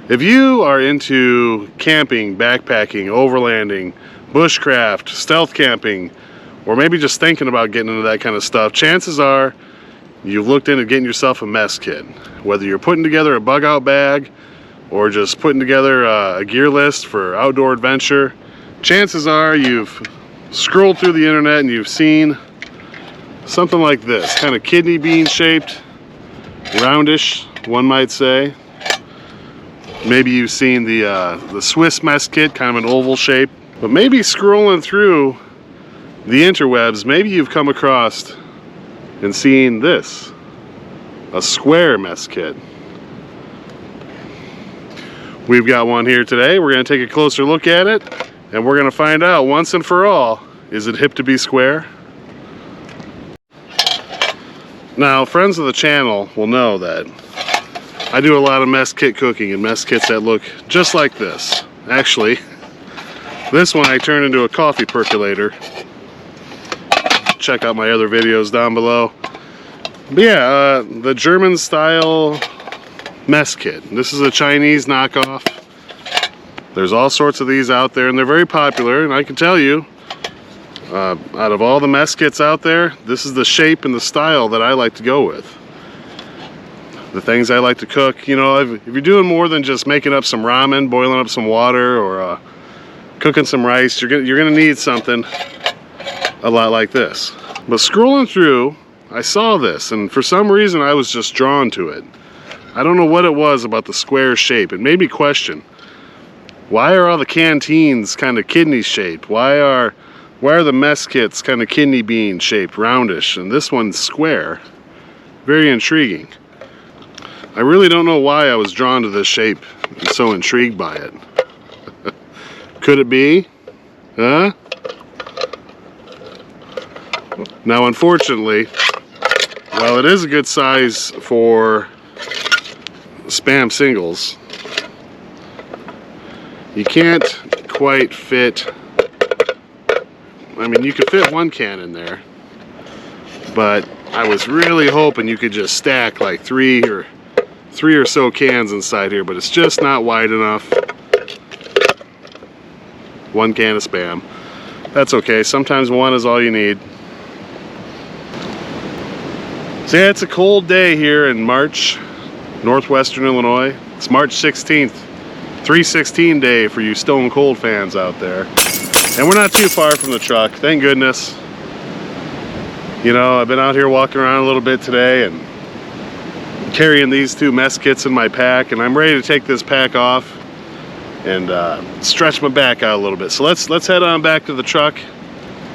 If you are into camping, backpacking, overlanding, bushcraft, stealth camping, or maybe just thinking about getting into that kind of stuff, chances are you've looked into getting yourself a mess kit. Whether you're putting together a bug out bag or just putting together a gear list for outdoor adventure, chances are you've scrolled through the internet and you've seen something like this, kind of kidney bean shaped, roundish, one might say. Maybe you've seen the Swiss mess kit, kind of an oval shape. But maybe scrolling through the interwebs, maybe you've come across and seen this, a square mess kit. We've got one here today. We're going to take a closer look at it, and we're going to find out once and for all, is it hip to be square? Now, friends of the channel will know that I do a lot of mess kit cooking and mess kits that look just like this. Actually, this one I turned into a coffee percolator. Check out my other videos down below. But yeah, the German style mess kit. This is a Chinese knockoff. There's all sorts of these out there and they're very popular, and I can tell you, out of all the mess kits out there, this is the shape and the style that I like to go with. The things I like to cook, you know, if you're doing more than just making up some ramen, boiling up some water, or cooking some rice, you're gonna need something a lot like this. But scrolling through, I saw this, and for some reason I was just drawn to it. I don't know what it was about the square shape. It made me question, why are all the canteens kind of kidney shaped? Why are the mess kits kind of kidney bean shaped, roundish, and this one's square? Very intriguing. I really don't know why I was drawn to this shape and so intrigued by it. Could it be? Huh? Now, unfortunately, while it is a good size for Spam singles, you can't quite fit, I mean, you could fit one can in there, but I was really hoping you could just stack like three or so cans inside here, but it's just not wide enough. One can of Spam. That's okay, sometimes one is all you need. So yeah, it's a cold day here in March, northwestern Illinois. It's March 16th, 3/16 day for you Stone Cold fans out there. And we're not too far from the truck, thank goodness. You know, I've been out here walking around a little bit today and carrying these two mess kits in my pack, and I'm ready to take this pack off and stretch my back out a little bit. So let's head on back to the truck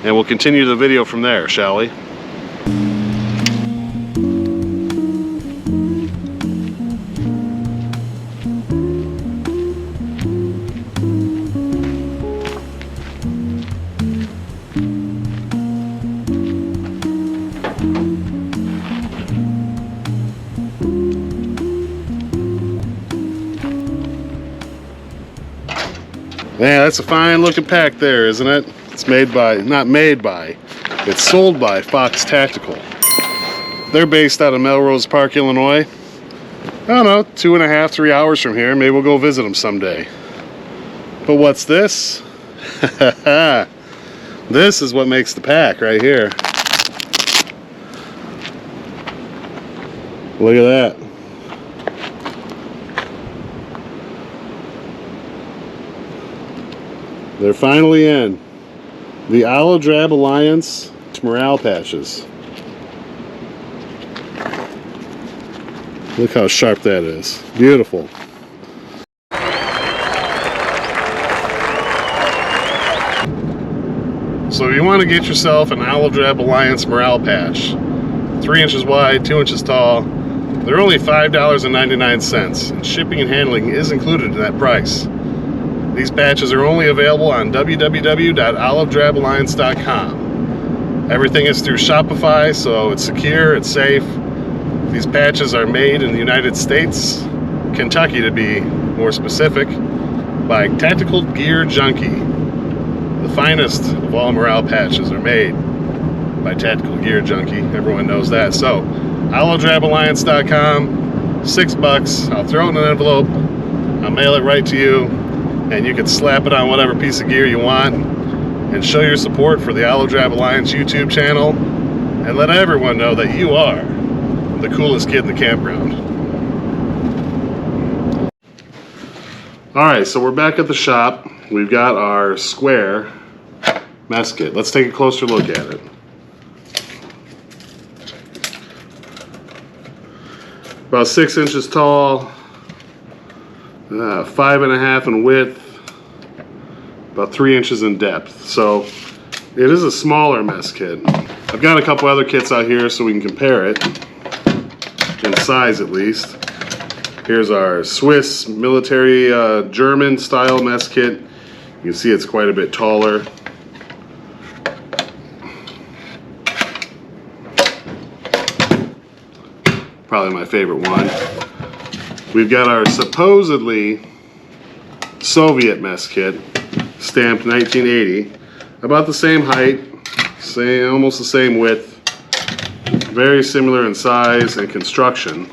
and we'll continue the video from there, shall we? Yeah, that's a fine looking pack there, isn't it? It's made by, not made by, it's sold by Fox Tactical. They're based out of Melrose Park, Illinois. I don't know, 2.5, 3 hours from here. Maybe we'll go visit them someday. But what's this? This is what makes the pack right here. Look at that. They're finally in. The Olive Drab Alliance morale patches. Look how sharp that is. Beautiful. So if you want to get yourself an Olive Drab Alliance morale patch, 3 inches wide, 2 inches tall, they're only $5.99, and shipping and handling is included in that price. These patches are only available on www.olivedraballiance.com. Everything is through Shopify, so it's secure, it's safe. These patches are made in the United States, Kentucky to be more specific, by Tactical Gear Junkie. The finest of all morale patches are made by Tactical Gear Junkie. Everyone knows that. So, olivedraballiance.com, $6. I'll throw it in an envelope. I'll mail it right to you, and you can slap it on whatever piece of gear you want and show your support for the Olive Drab Alliance YouTube channel and let everyone know that you are the coolest kid in the campground. Alright, so we're back at the shop. We've got our square mess kit. Let's take a closer look at it. About 6 inches tall, 5.5 in width, about 3 inches in depth. So it is a smaller mess kit. I've got a couple other kits out here so we can compare it, in size at least. Here's our Swiss military German style mess kit. You can see it's quite a bit taller. Probably my favorite one. We've got our supposedly Soviet mess kit, stamped 1980. About the same height, almost the same width. Very similar in size and construction.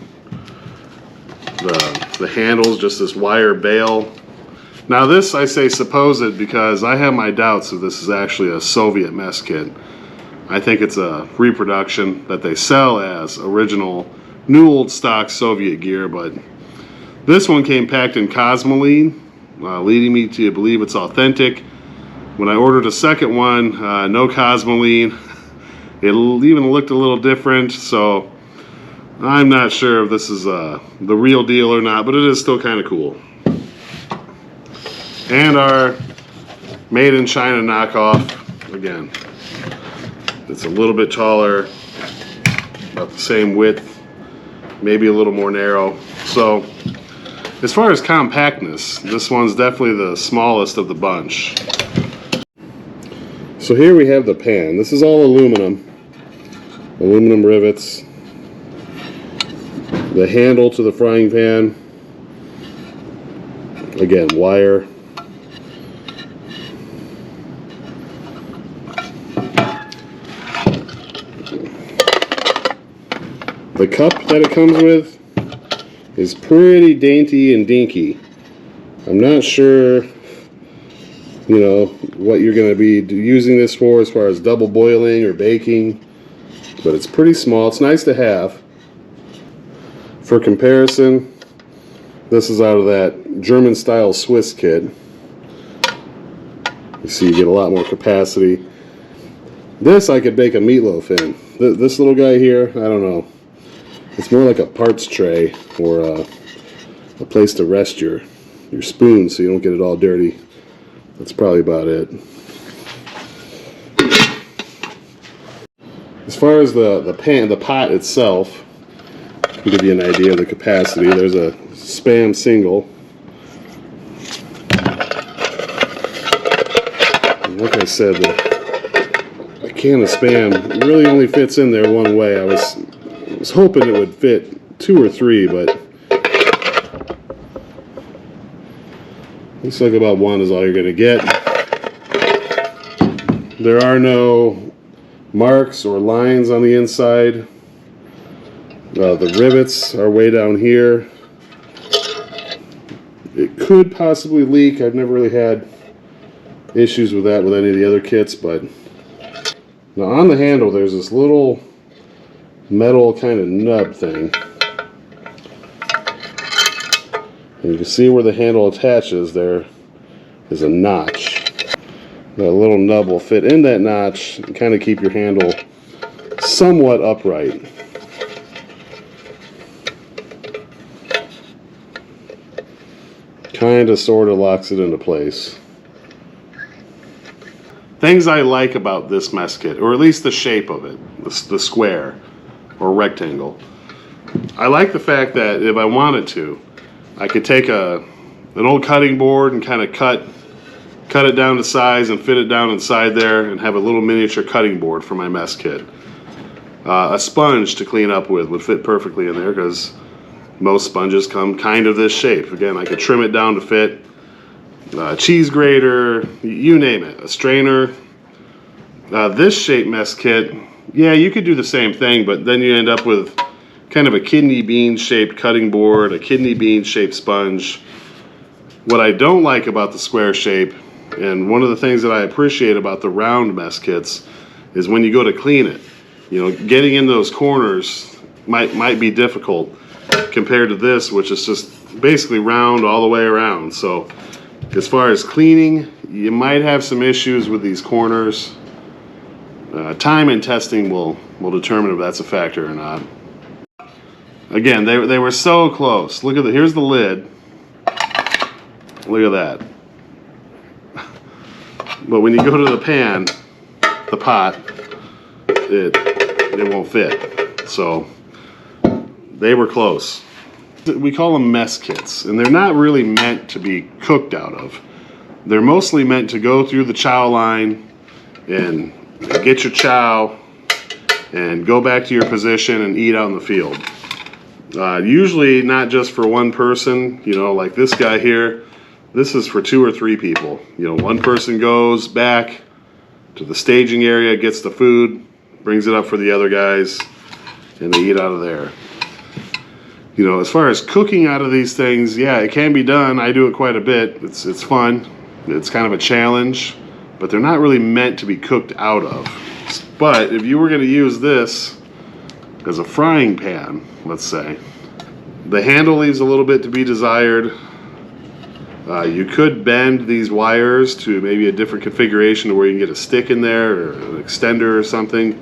The handle's just this wire bail. Now this, I say supposed because I have my doubts if this is actually a Soviet mess kit. I think it's a reproduction that they sell as original new old stock Soviet gear, but this one came packed in Cosmoline, leading me to believe it's authentic. When I ordered a second one, no Cosmoline. It even looked a little different, so I'm not sure if this is the real deal or not, but it is still kind of cool. And our made in China knockoff, again, it's a little bit taller, about the same width, maybe a little more narrow. So as far as compactness, this one's definitely the smallest of the bunch. So here we have the pan. This is all aluminum rivets. The handle to the frying pan, again, wire. The cup that it comes with is pretty dainty and dinky. I'm not sure, you know, what you're going to be using this for as far as double boiling or baking, but it's pretty small. It's nice to have. For comparison, this is out of that German style Swiss kit. You see, you get a lot more capacity. This I could bake a meatloaf in. This little guy here, I don't know. It's more like a parts tray or a place to rest your spoon so you don't get it all dirty. That's probably about it. As far as the pot itself, to give you an idea of the capacity, there's a Spam single. And like I said, the can of Spam really only fits in there one way. I was hoping it would fit 2 or 3, but looks like about 1 is all you're going to get. There are no marks or lines on the inside. The rivets are way down here. It could possibly leak. I've never really had issues with that with any of the other kits, but now on the handle there's this little metal kind of nub thing. And you can see where the handle attaches, there is a notch. That little nub will fit in that notch and kind of keep your handle somewhat upright. Kind of sort of locks it into place. Things I like about this mess kit, or at least the shape of it, the square or rectangle. I like the fact that if I wanted to, I could take an old cutting board and kind of cut it down to size and fit it down inside there and have a little miniature cutting board for my mess kit. A sponge to clean up with would fit perfectly in there because most sponges come kind of this shape. Again, I could trim it down to fit. Cheese grater, you name it, a strainer. This shape mess kit, yeah, you could do the same thing, but then you end up with kind of a kidney bean shaped cutting board, a kidney bean shaped sponge. What I don't like about the square shape, and one of the things that I appreciate about the round mess kits, is when you go to clean it, you know, getting in those corners might be difficult compared to this, which is just basically round all the way around. So as far as cleaning, you might have some issues with these corners. Time and testing will determine if that's a factor or not. Again, they were so close. Look at here's the lid. Look at that. But when you go to the pan, the pot, it won't fit. So they were close. We call them mess kits, and they're not really meant to be cooked out of. They're mostly meant to go through the chow line and get your chow and go back to your position and eat out in the field. Usually not just for one person, you know, like this guy here. This is for 2 or 3 people. You know, one person goes back to the staging area, gets the food, brings it up for the other guys, and they eat out of there. You know, as far as cooking out of these things, yeah, it can be done. I do it quite a bit. It's fun. It's kind of a challenge, but they're not really meant to be cooked out of. But if you were going to use this as a frying pan, let's say, the handle leaves a little bit to be desired. You could bend these wires to maybe a different configuration to where you can get a stick in there or an extender or something.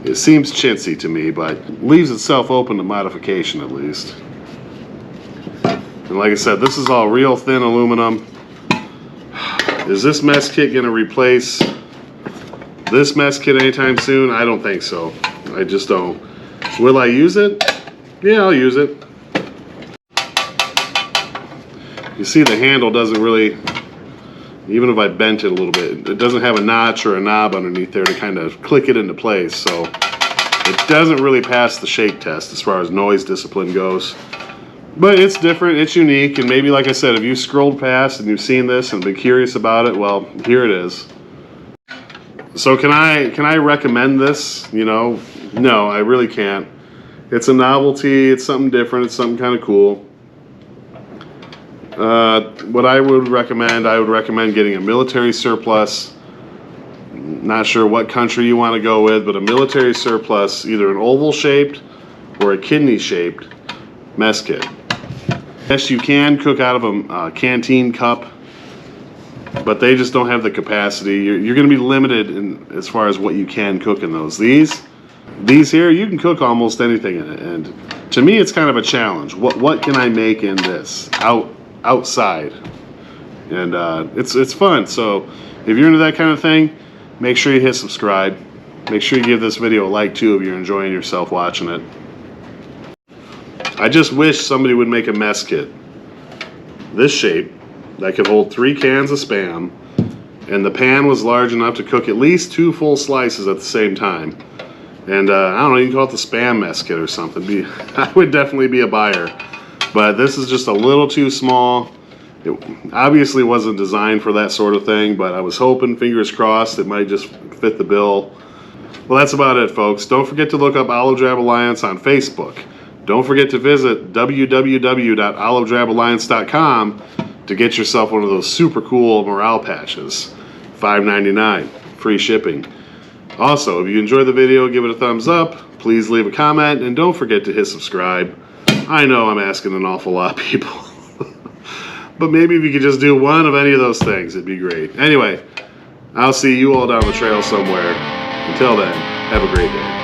It seems chintzy to me, but leaves itself open to modification at least. And like I said, this is all real thin aluminum. Is this mess kit going to replace this mess kit anytime soon? I don't think so. I just don't. Will I use it? Yeah, I'll use it. You see the handle doesn't really, even if I bent it a little bit, it doesn't have a notch or a knob underneath there to kind of click it into place. So it doesn't really pass the shake test as far as noise discipline goes. But it's different, it's unique, and maybe, like I said, if you scrolled past and you've seen this and been curious about it, well, here it is. So can I recommend this? You know, no, I really can't. It's a novelty, it's something different, it's something kind of cool. What I would recommend getting a military surplus. Not sure what country you want to go with, but a military surplus, either an oval shaped or a kidney shaped mess kit. Yes, you can cook out of a canteen cup, but they just don't have the capacity. You're going to be limited as far as what you can cook in those. These here, you can cook almost anything in it, and to me, it's kind of a challenge. What can I make in this outside? And it's fun. So if you're into that kind of thing, make sure you hit subscribe. Make sure you give this video a like too if you're enjoying yourself watching it. I just wish somebody would make a mess kit this shape that could hold 3 cans of Spam, and the pan was large enough to cook at least 2 full slices at the same time. And I don't know, you can call it the Spam mess kit or something. I would definitely be a buyer. But this is just a little too small. It obviously wasn't designed for that sort of thing, but I was hoping, fingers crossed, it might just fit the bill. Well, that's about it, folks. Don't forget to look up Olive Drab Alliance on Facebook. Don't forget to visit www.olivedraballiance.com to get yourself one of those super cool morale patches. $5.99, free shipping. Also, if you enjoyed the video, give it a thumbs up. Please leave a comment, and don't forget to hit subscribe. I know I'm asking an awful lot of people. But maybe if you could just do one of any of those things, it'd be great. Anyway, I'll see you all down the trail somewhere. Until then, have a great day.